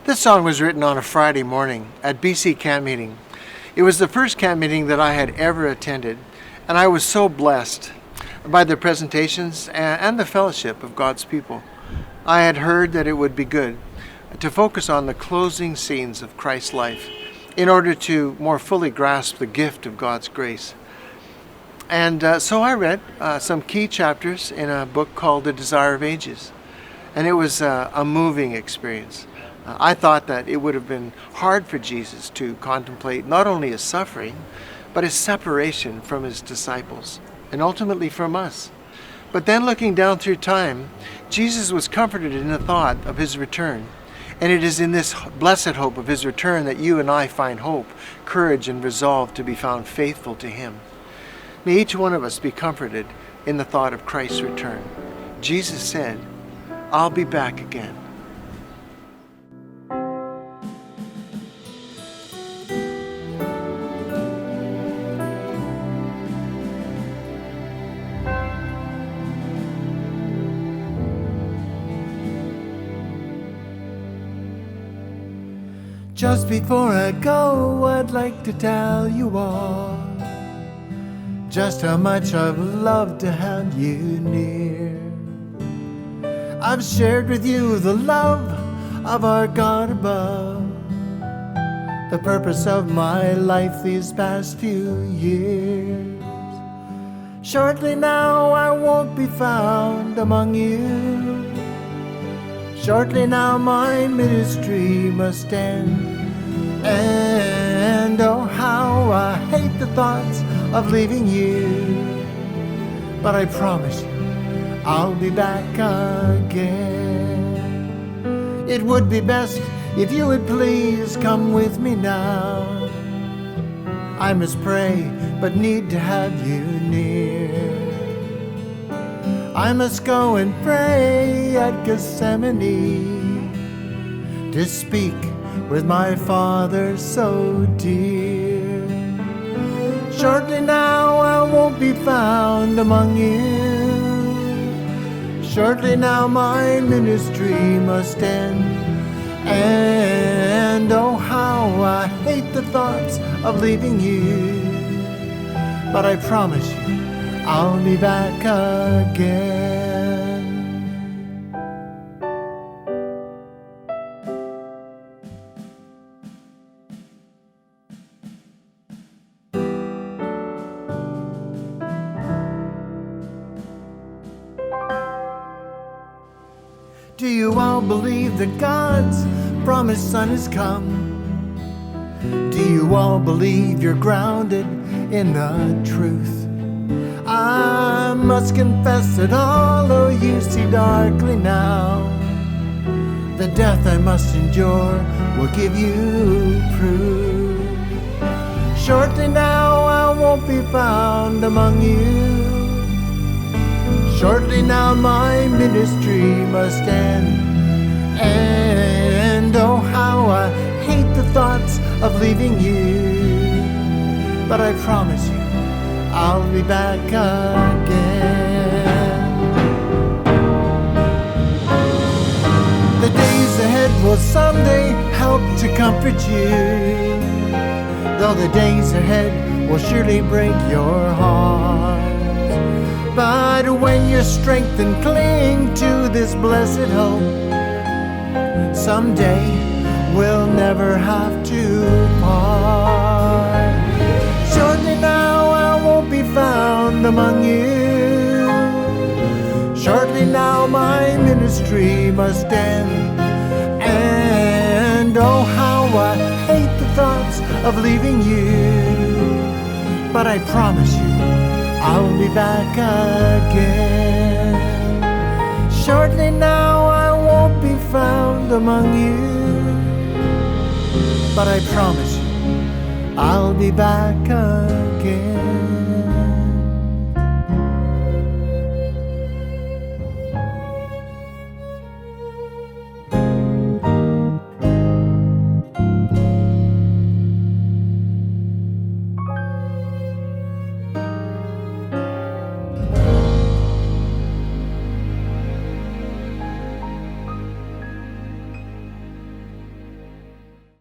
This song was written on a Friday morning at BC Camp Meeting. It was the first camp meeting that I had ever attended, and I was so blessed by the presentations and the fellowship of God's people. I had heard that it would be good to focus on the closing scenes of Christ's life in order to more fully grasp the gift of God's grace. And so I read some key chapters in a book called The Desire of Ages, and it was a moving experience. I thought that it would have been hard for Jesus to contemplate not only his suffering, but his separation from his disciples, and ultimately from us. But then looking down through time, Jesus was comforted in the thought of his return. And it is in this blessed hope of his return that you and I find hope, courage, and resolve to be found faithful to him. May each one of us be comforted in the thought of Christ's return. Jesus said, "I'll be back again." Just before I go, I'd like to tell you all just how much I've loved to have you near. I've shared with you the love of our God above, the purpose of my life these past few years. Shortly now I won't be found among you. Shortly now my ministry must end. And oh, how I hate the thoughts of leaving you. But I promise you, I'll be back again. It would be best if you would please come with me now. I must pray, but need to have you near. I must go and pray at Gethsemane to speak with my Father so dear. Shortly now I won't be found among you. Shortly now my ministry must end. And oh, how I hate the thoughts of leaving you. But I promise you, I'll be back again. Do you all believe that God's promised Son has come? Do you all believe you're grounded in the truth? I must confess that although you see darkly now, the death I must endure will give you proof. Shortly now I won't be found among you. Shortly now my ministry must end. And oh, how I hate the thoughts of leaving you. But I promise you, I'll be back again. The days ahead will someday help to comfort you, though the days ahead will surely break your heart. But when you're strengthened, cling to this blessed hope. Someday we'll never have to part. Shortly now I won't be found among you. Shortly now my ministry must end. And oh, how I hate the thoughts of leaving you. But I promise you, I'll be back again. Shortly now I won't be found among you. But I promise you, I'll be back again.